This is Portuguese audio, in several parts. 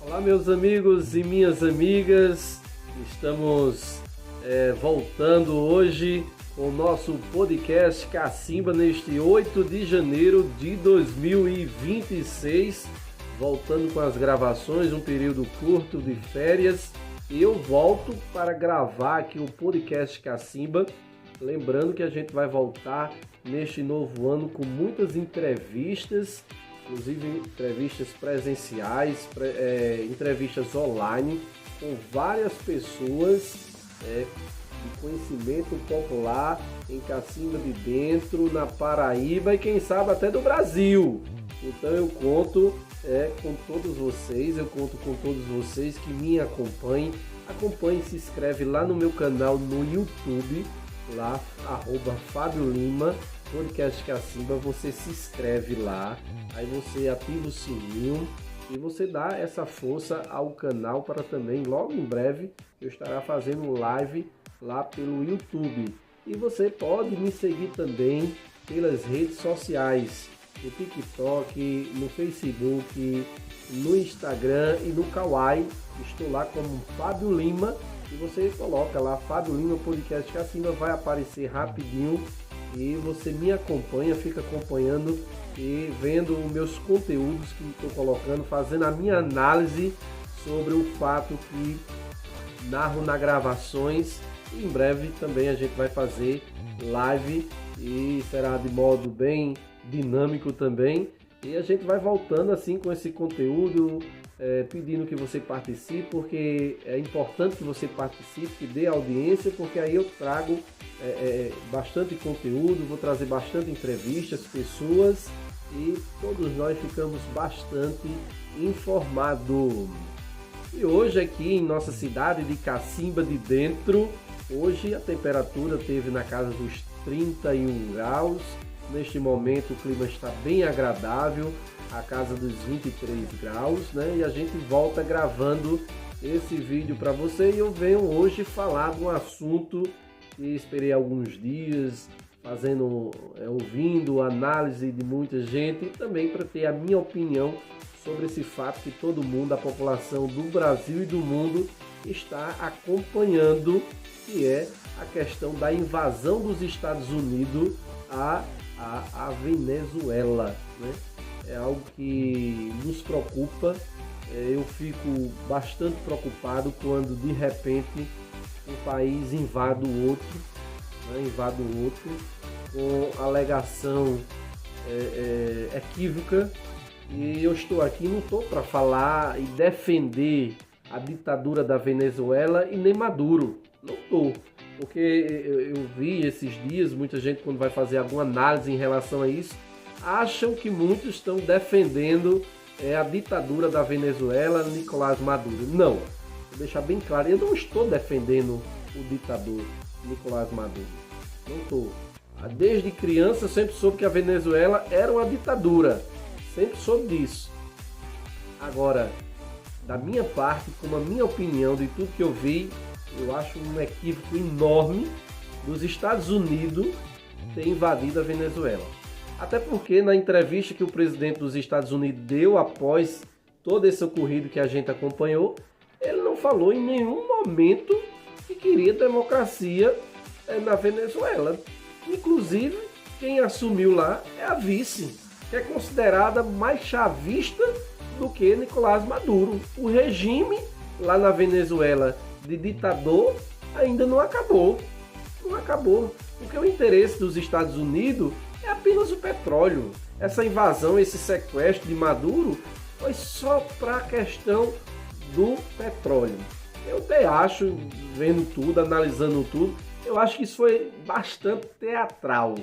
Olá, meus amigos e minhas amigas, estamos voltando hoje com o nosso podcast Cacimba neste 8 de janeiro de 2026, voltando com as gravações, um período curto de férias, e eu volto para gravar aqui o podcast Cacimba, lembrando que a gente vai voltar neste novo ano com muitas entrevistas, inclusive entrevistas presenciais, entrevistas online, com várias pessoas de conhecimento popular em Cacimba de Dentro, na Paraíba e quem sabe até do Brasil. Então eu conto com todos vocês, que me acompanhem. Acompanhe, se inscreve lá no meu canal no YouTube, lá, @Fábio Lima, Podcast Cacimba, você se inscreve lá, aí você ativa o sininho e você dá essa força ao canal para também, logo em breve, eu estarei fazendo live lá pelo YouTube. E você pode me seguir também pelas redes sociais, no TikTok, no Facebook, no Instagram e no Kawaii. Estou lá como Fábio Lima e você coloca lá Fábio Lima Podcast Cacimba, vai aparecer rapidinho. E você me acompanha, fica acompanhando e vendo os meus conteúdos que estou colocando, fazendo a minha análise sobre o fato que narro nas gravações. E em breve também a gente vai fazer live e será de modo bem dinâmico também. E a gente vai voltando assim com esse conteúdo, pedindo que você participe, porque é importante que você participe, que dê audiência, porque aí eu trago bastante conteúdo, vou trazer bastante entrevistas, pessoas e todos nós ficamos bastante informados. E hoje aqui em nossa cidade de Cacimba de Dentro, hoje a temperatura teve na casa dos 31 graus, neste momento o clima está bem agradável, a casa dos 23 graus, né? E a gente volta gravando esse vídeo para você e eu venho hoje falar de um assunto que esperei alguns dias ouvindo análise de muita gente e também para ter a minha opinião sobre esse fato que todo mundo, a população do Brasil e do mundo está acompanhando, que é a questão da invasão dos Estados Unidos à Venezuela, né? É algo que nos preocupa. Eu fico bastante preocupado quando de repente um país invade o outro, com alegação equívoca. E eu estou aqui, não estou para falar e defender a ditadura da Venezuela e nem Maduro, não estou. Porque eu vi esses dias, muita gente quando vai fazer alguma análise em relação a isso, acham que muitos estão defendendo a ditadura da Venezuela, Nicolás Maduro. Não, vou deixar bem claro, eu não estou defendendo o ditador Nicolás Maduro. Não estou. Desde criança eu sempre soube que a Venezuela era uma ditadura. Sempre soube disso. Agora, da minha parte, como a minha opinião de tudo que eu vi, eu acho um equívoco enorme dos Estados Unidos ter invadido a Venezuela. Até porque na entrevista que o presidente dos Estados Unidos deu após todo esse ocorrido que a gente acompanhou, ele não falou em nenhum momento que queria democracia na Venezuela. Inclusive, quem assumiu lá é a vice, que é considerada mais chavista do que Nicolás Maduro. O regime lá na Venezuela de ditador ainda não acabou. Não acabou. Porque o interesse dos Estados Unidos é apenas o petróleo. Essa invasão, esse sequestro de Maduro foi só para a questão do petróleo. Eu até acho, vendo tudo, analisando tudo, eu acho que isso foi bastante teatral.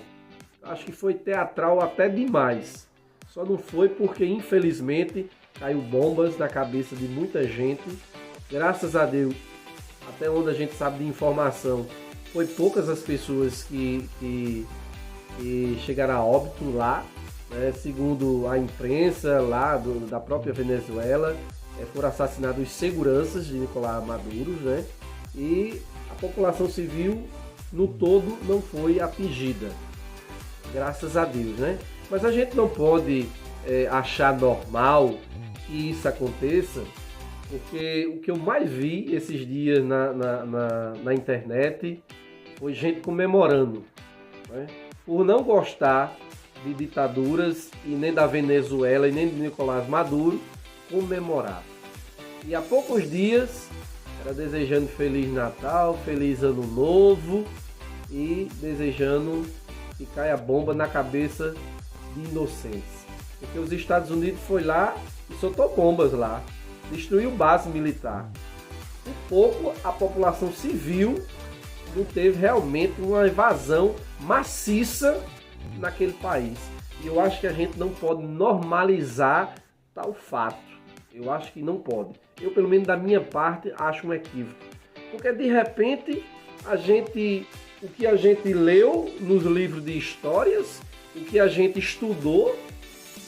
Acho que foi teatral até demais. Só não foi porque, infelizmente, caiu bombas na cabeça de muita gente. Graças a Deus, até onde a gente sabe de informação, foi poucas as pessoas que chegaram a óbito lá, né? Segundo a imprensa lá da própria Venezuela, foram assassinados os seguranças de Nicolás Maduro, né? E a população civil no todo não foi atingida, graças a Deus, né? Mas a gente não pode achar normal que isso aconteça Porque o que eu mais vi esses dias na internet foi gente comemorando, né? Por não gostar de ditaduras e nem da Venezuela e nem de Nicolás Maduro, comemorar. E há poucos dias era desejando Feliz Natal, Feliz Ano Novo e desejando que caia bomba na cabeça de inocentes. Porque os Estados Unidos foi lá e soltou bombas lá, destruiu base militar. Por pouco a população civil não teve realmente uma invasão maciça naquele país. E eu acho que a gente não pode normalizar tal fato. Eu acho que não pode. Eu, pelo menos da minha parte, acho um equívoco. Porque de repente o que a gente leu nos livros de histórias, o que a gente estudou,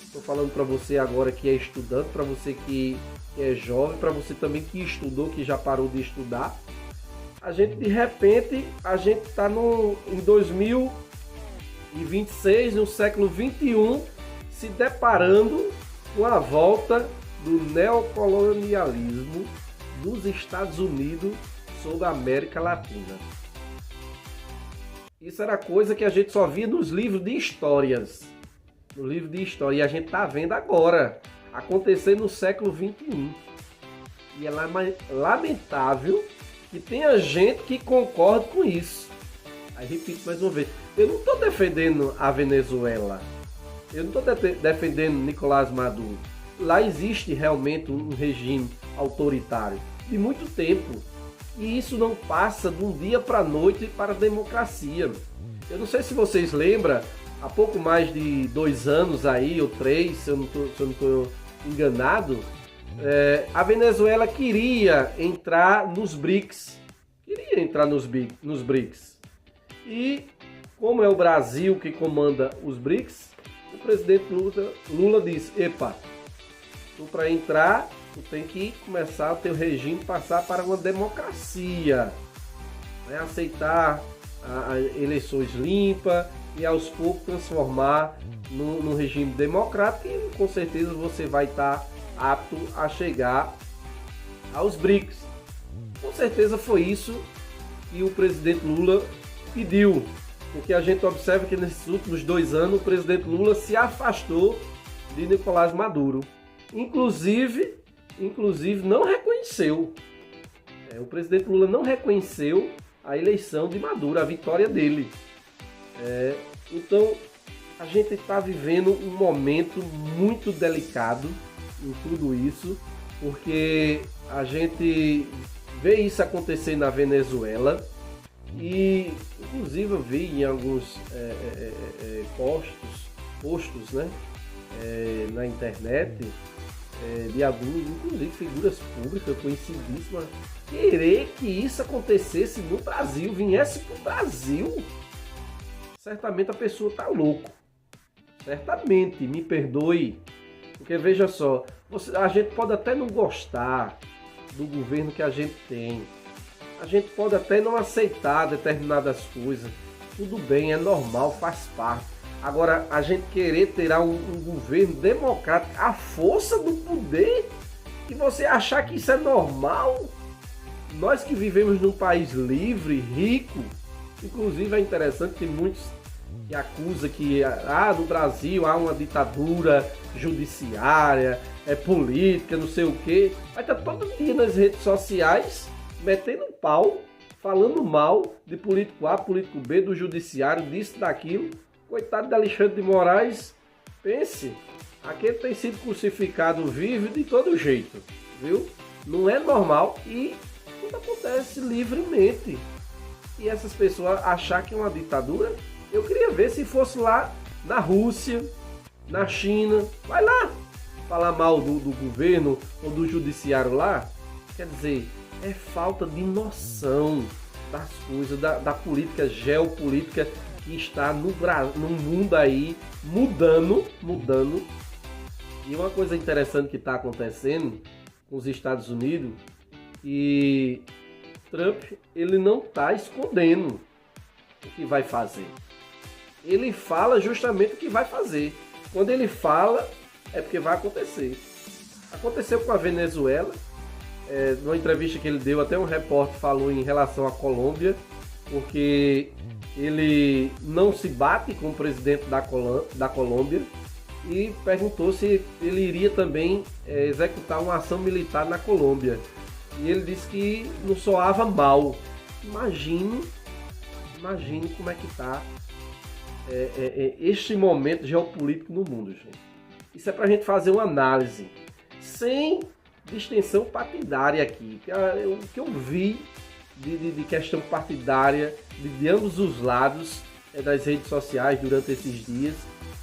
estou falando para você agora que é estudante, para você que é jovem, para você também que estudou, que já parou de estudar, de repente, a gente está em 2026, no século 21, se deparando com a volta do neocolonialismo dos Estados Unidos sobre a América Latina. Isso era coisa que a gente só via nos livros de histórias. No livro de história. E a gente está vendo agora acontecer no século 21. E é lamentável que tenha gente que concorde com isso. Aí repito mais uma vez. Eu não estou defendendo a Venezuela. Eu não estou defendendo Nicolás Maduro. Lá existe realmente um regime autoritário de muito tempo. E isso não passa de um dia para a noite para a democracia. Eu não sei se vocês lembram, há pouco mais de 2 anos aí, ou 3, se eu não estou enganado, a Venezuela queria entrar nos BRICS. Nos BRICS. E como é o Brasil que comanda os BRICS, o presidente Lula disse, epa, para entrar, tu tem que começar o teu regime passar para uma democracia, né? Aceitar eleições limpas e aos poucos transformar num regime democrático e com certeza você vai estar apto a chegar aos BRICS. Com certeza foi isso que o presidente Lula pediu, porque a gente observa que nesses últimos 2 anos o presidente Lula se afastou de Nicolás Maduro. Inclusive não reconheceu. O presidente Lula não reconheceu a eleição de Maduro, a vitória dele. Então, a gente está vivendo um momento muito delicado em tudo isso, porque a gente vê isso acontecer na Venezuela e, inclusive, eu vi em alguns postos, né, na internet, de alguns, inclusive figuras públicas conhecidíssimas, querer que isso acontecesse no Brasil, viesse para o Brasil. Certamente a pessoa está louco. Certamente, me perdoe. Porque veja só, a gente pode até não gostar do governo que a gente tem. A gente pode até não aceitar determinadas coisas. Tudo bem, é normal, faz parte. Agora, a gente querer ter um governo democrático, a força do poder, e você achar que isso é normal, nós que vivemos num país livre, rico, inclusive é interessante que muitos que acusam que no Brasil há uma ditadura judiciária, política, não sei o quê, vai estar todo dia nas redes sociais metendo pau, falando mal de político A, político B, do judiciário, disso, daquilo. Coitado de Alexandre de Moraes, pense, aquele tem sido crucificado vivo de todo jeito, viu? Não é normal e tudo acontece livremente. E essas pessoas achar que é uma ditadura, eu queria ver se fosse lá na Rússia, na China, vai lá falar mal do governo ou do judiciário lá. Quer dizer, é falta de noção das coisas, da política geopolítica que está no mundo aí mudando. E uma coisa interessante que está acontecendo com os Estados Unidos, e Trump, ele não está escondendo o que vai fazer. Ele fala justamente o que vai fazer. Quando ele fala, é porque vai acontecer. Aconteceu com a Venezuela, numa entrevista que ele deu, até um repórter falou em relação à Colômbia, porque ele não se bate com o presidente da Colômbia e perguntou se ele iria também executar uma ação militar na Colômbia. E ele disse que não soava mal. Imagine como é que está este momento geopolítico no mundo, gente. Isso é para a gente fazer uma análise sem distensão partidária aqui. O que eu vi de questão partidária de ambos os lados das redes sociais durante esses dias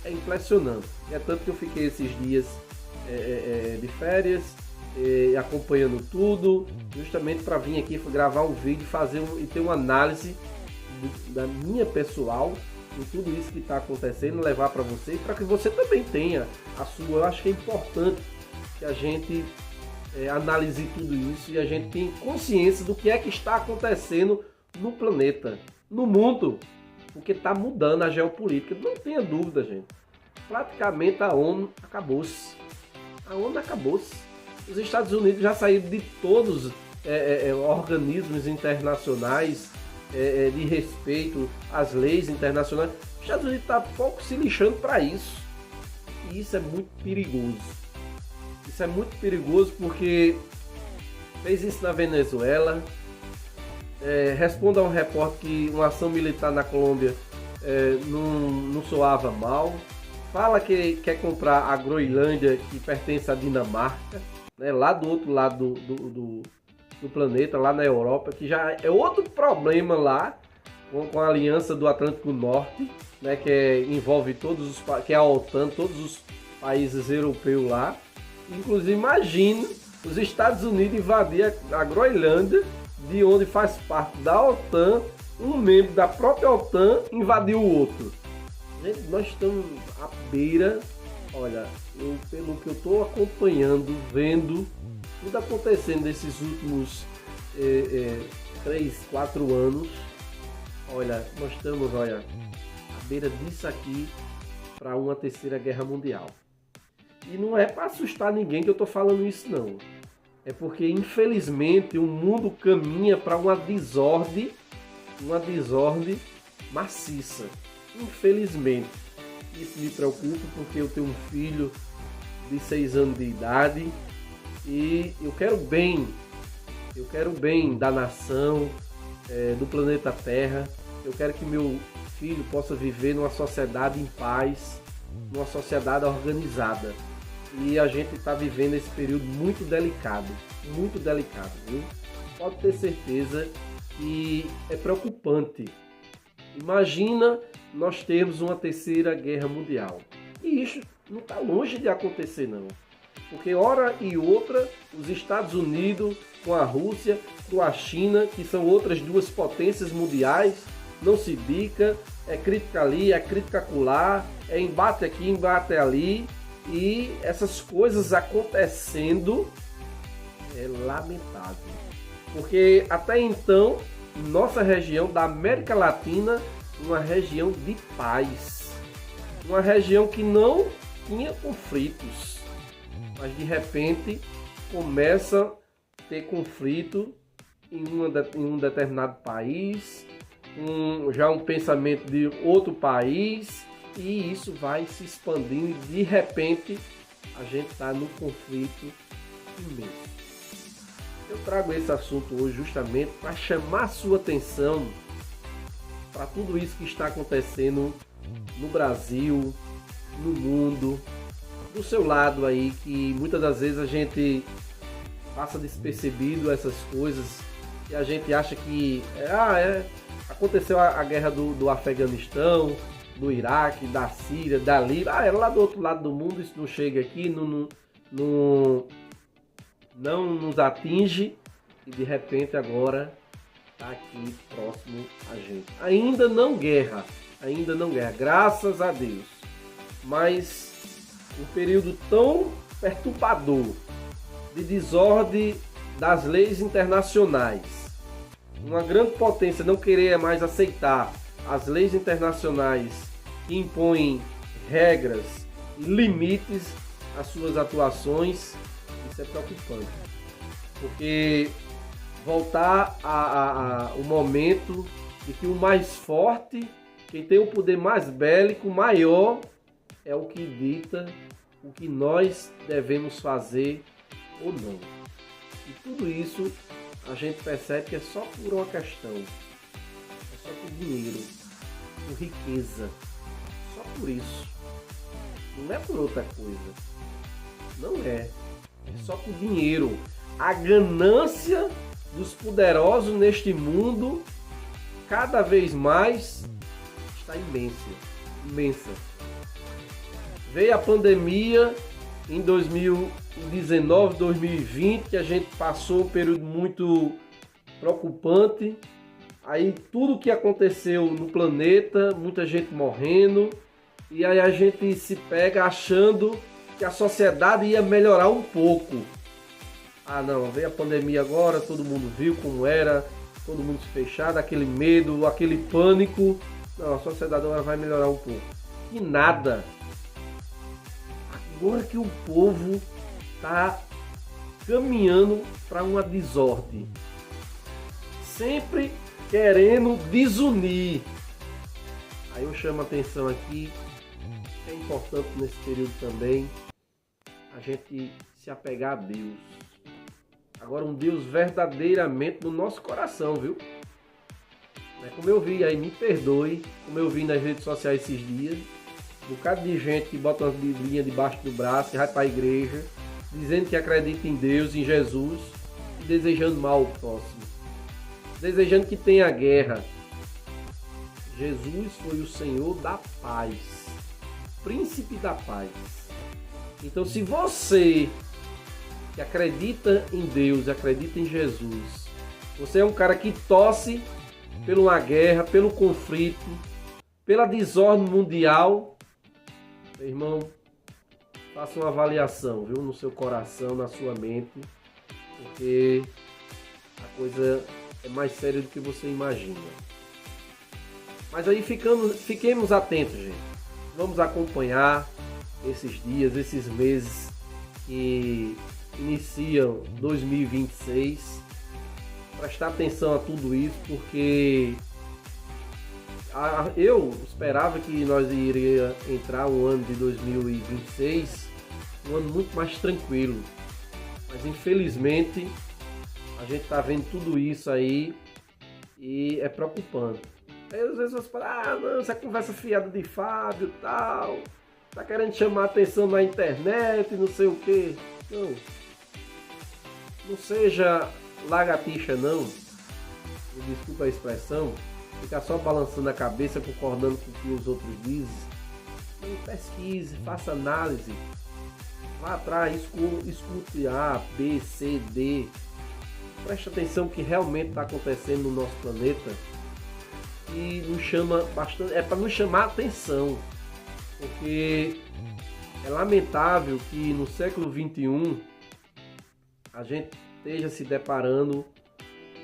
é impressionante. É tanto que eu fiquei esses dias de férias, acompanhando tudo, justamente para vir aqui gravar um vídeo e ter uma análise da minha pessoal em tudo isso que está acontecendo, levar para você, para que você também tenha a sua. Eu acho que é importante que a gente analise tudo isso e a gente tenha consciência do que é que está acontecendo no planeta, no mundo, porque está mudando a geopolítica, não tenha dúvida, gente. Praticamente a ONU acabou-se. A ONU acabou-se. Os Estados Unidos já saíram de todos os organismos internacionais de respeito às leis internacionais. Os Estados Unidos está pouco se lixando para isso. E isso é muito perigoso. Isso é muito perigoso porque fez isso na Venezuela. Responda a um repórter que uma ação militar na Colômbia não soava mal. Fala que quer comprar a Groenlândia, que pertence à Dinamarca, né, lá do outro lado do planeta, lá na Europa, que já é outro problema lá, com a aliança do Atlântico Norte, né, que envolve que é a OTAN, todos os países europeus lá. Inclusive, imagine os Estados Unidos invadir a Groenlândia, de onde faz parte da OTAN, um membro da própria OTAN invadiu o outro. Gente, nós estamos à beira, olha, pelo que eu estou acompanhando, vendo tudo acontecendo nesses últimos 3, 4 anos, olha, nós estamos à beira disso aqui para uma terceira guerra mundial. E não é para assustar ninguém que eu estou falando isso, não. É porque, infelizmente, o mundo caminha para uma desordem maciça. Infelizmente. Isso me preocupa porque eu tenho um filho de 6 anos de idade e eu quero bem da nação, do planeta Terra. Eu quero que meu filho possa viver numa sociedade em paz, numa sociedade organizada. E a gente está vivendo esse período muito delicado, viu? Pode ter certeza que é preocupante. Imagina nós termos uma terceira guerra mundial. E isso não está longe de acontecer, não. Porque hora e outra, os Estados Unidos com a Rússia, com a China, que são outras duas potências mundiais, não se bica, é crítica ali, é crítica acolá, é embate aqui, embate ali. E essas coisas acontecendo é lamentável. Porque até então, nossa região da América Latina, uma região de paz. Uma região que não tinha conflitos. Mas de repente começa a ter conflito em um determinado país, já um pensamento de outro país. E isso vai se expandindo e de repente a gente está num conflito imenso. Eu trago esse assunto hoje justamente para chamar a sua atenção para tudo isso que está acontecendo no Brasil, no mundo, do seu lado aí, que muitas das vezes a gente passa despercebido essas coisas e a gente acha que aconteceu a guerra do Afeganistão, do Iraque, da Síria, da Líbia, é lá do outro lado do mundo, isso não chega aqui, não nos atinge e de repente agora está aqui próximo a gente. Ainda não guerra, graças a Deus, mas um período tão perturbador de desordem das leis internacionais, uma grande potência não querer mais aceitar as leis internacionais que impõem regras e limites às suas atuações, isso é preocupante. Porque voltar o momento de que o mais forte, quem tem o poder mais bélico, maior, é o que dita o que nós devemos fazer ou não. E tudo isso a gente percebe que é só por uma questão, é só por dinheiro, por riqueza, só por isso. Não é por outra coisa, não é só por dinheiro. A ganância dos poderosos neste mundo cada vez mais está imensa. Veio a pandemia em 2019, 2020, que a gente passou um período muito preocupante. Aí tudo que aconteceu no planeta, muita gente morrendo, e aí a gente se pega achando que a sociedade ia melhorar um pouco. Ah não, veio a pandemia agora, todo mundo viu como era, todo mundo se fechado, aquele medo, aquele pânico. Não, a sociedade agora vai melhorar um pouco. E nada. Agora que o povo está caminhando para uma desordem. Sempre querendo desunir. Aí eu chamo a atenção aqui, é importante nesse período também, a gente se apegar a Deus. Agora um Deus verdadeiramente no nosso coração, viu? Como eu vi aí, me perdoe, como eu vi nas redes sociais esses dias, um bocado de gente que bota uma biblinha debaixo do braço e vai para a igreja, dizendo que acredita em Deus, em Jesus, e desejando mal ao próximo, desejando que tenha guerra. Jesus foi o Senhor da paz, príncipe da paz. Então, se você que acredita em Deus, acredita em Jesus, você é um cara que torce por uma guerra, pelo conflito, pela desordem mundial, meu irmão, faça uma avaliação, viu, no seu coração, na sua mente, porque a coisa é mais séria do que você imagina. Mas aí fiquemos atentos, gente. Vamos acompanhar esses dias, esses meses que iniciam 2026. Prestar atenção a tudo isso, porque eu esperava que nós iríamos entrar um ano de 2026, um ano muito mais tranquilo. Mas infelizmente a gente está vendo tudo isso aí e é preocupante. Aí às vezes você fala, não, essa conversa fiada de Fábio e tal, tá querendo chamar a atenção na internet, não sei o que. Não seja lagartixa não, desculpa a expressão, ficar só balançando a cabeça, concordando com o que os outros dizem. Pesquise, faça análise, vá atrás, escute A, B, C, D, preste atenção no que realmente está acontecendo no nosso planeta e nos chama bastante, é para nos chamar a atenção, porque é lamentável que no século XXI a gente esteja se deparando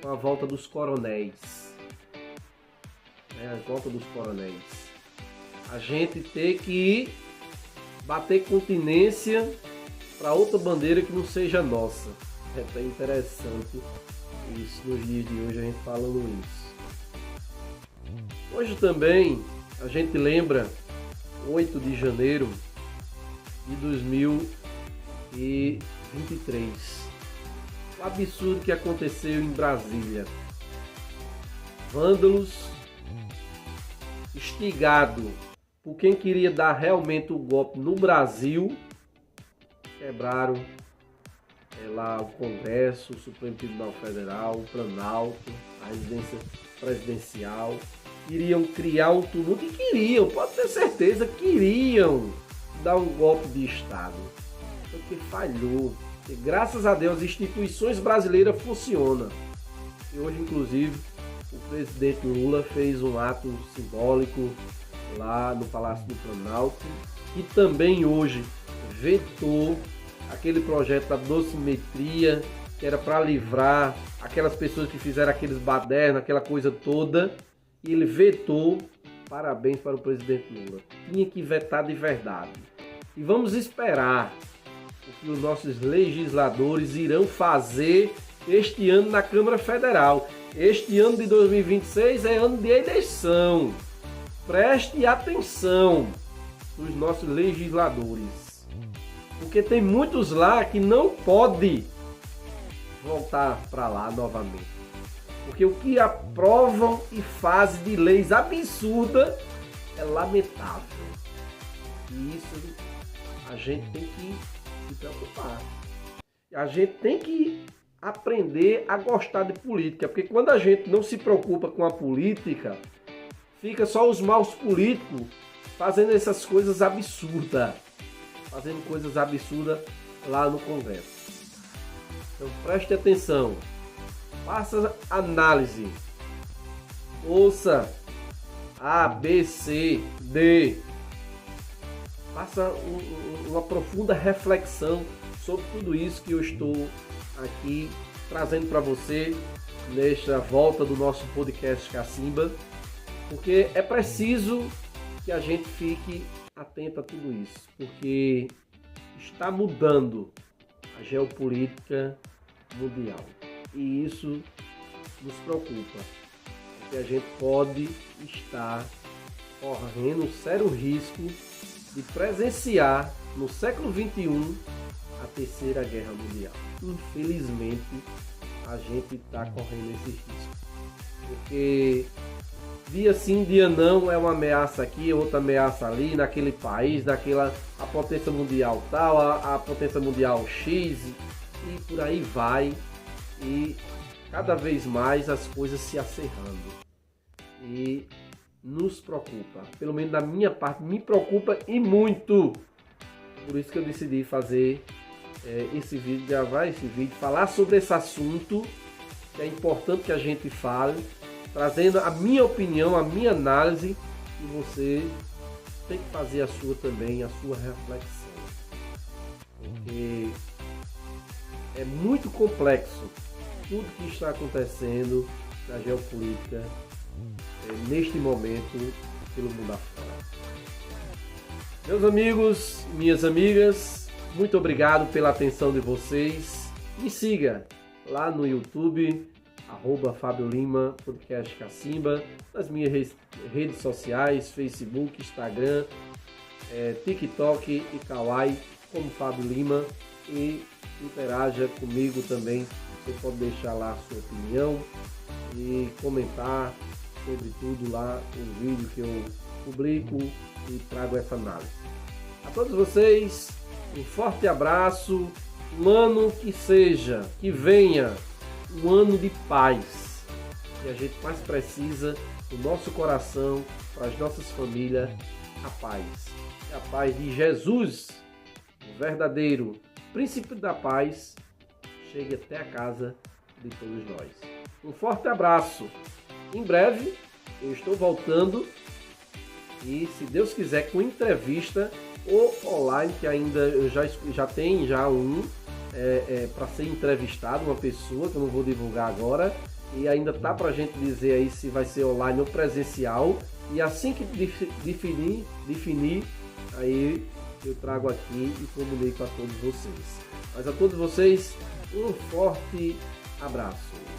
com a volta dos coronéis. A volta dos coronéis. A gente ter que bater continência para outra bandeira que não seja nossa. É bem interessante isso nos dias de hoje, a gente falando isso. Hoje também a gente lembra 8 de janeiro de 2023. O absurdo que aconteceu em Brasília. Vândalos, instigado por quem queria dar realmente o golpe no Brasil, quebraram lá o Congresso, o Supremo Tribunal Federal, o Planalto, a residência presidencial. Queriam criar um tumulto e pode ter certeza, queriam dar um golpe de Estado. Porque falhou. E graças a Deus as instituições brasileiras funcionam. E hoje, inclusive, o presidente Lula fez um ato simbólico lá no Palácio do Planalto, e também hoje vetou aquele projeto da dosimetria, que era para livrar aquelas pessoas que fizeram aqueles badernos, aquela coisa toda, e ele vetou. Parabéns para o presidente Lula. Tinha que vetar de verdade. E vamos esperar o que os nossos legisladores irão fazer este ano na Câmara Federal. Este ano de 2026 é ano de eleição. Preste atenção dos nossos legisladores, porque tem muitos lá que não pode voltar para lá novamente, porque o que aprovam e fazem de leis absurdas é lamentável, e isso a gente tem que se preocupar. A gente tem que aprender a gostar de política, porque quando a gente não se preocupa com a política, fica só os maus políticos fazendo essas coisas absurdas, lá no Congresso. Então preste atenção, faça análise, ouça A, B, C, D, faça uma profunda reflexão sobre tudo isso que eu estou aqui trazendo para você nesta volta do nosso podcast Cacimba, porque é preciso que a gente fique atento a tudo isso, porque está mudando a geopolítica mundial e isso nos preocupa, porque a gente pode estar correndo um sério risco de presenciar no século XXI a Terceira Guerra Mundial. Infelizmente, a gente está correndo esse risco, porque dia sim, dia não, é uma ameaça aqui, outra ameaça ali, naquele país, a potência mundial tal, a potência mundial X, e por aí vai, e cada vez mais as coisas se acerrando. E nos preocupa, pelo menos da minha parte, me preocupa e muito. Por isso que eu decidi fazer esse vídeo, gravar esse vídeo, falar sobre esse assunto, que é importante que a gente fale, trazendo a minha opinião, a minha análise, e você tem que fazer a sua também, a sua reflexão. Porque é muito complexo tudo que está acontecendo na geopolítica neste momento pelo mundo afora. Meus amigos, minhas amigas, muito obrigado pela atenção de vocês. Me siga lá no YouTube, @Fábio Lima, podcast Cacimba, nas minhas redes sociais, Facebook, Instagram, TikTok e Kawaii, como Fábio Lima, e interaja comigo também. Você pode deixar lá a sua opinião e comentar sobre tudo lá no vídeo que eu publico e trago essa análise. A todos vocês, um forte abraço, um ano que venha um ano de paz, que a gente mais precisa do nosso coração, para as nossas famílias, a paz. Que a paz de Jesus, o verdadeiro príncipe da paz, chegue até a casa de todos nós. Um forte abraço. Em breve eu estou voltando e, se Deus quiser, com entrevista ou online, que ainda eu já tem um para ser entrevistado, uma pessoa que eu não vou divulgar agora, e ainda tá para a gente dizer aí se vai ser online ou presencial, e assim que definir, aí eu trago aqui e comunico a todos vocês. Mas a todos vocês, um forte abraço.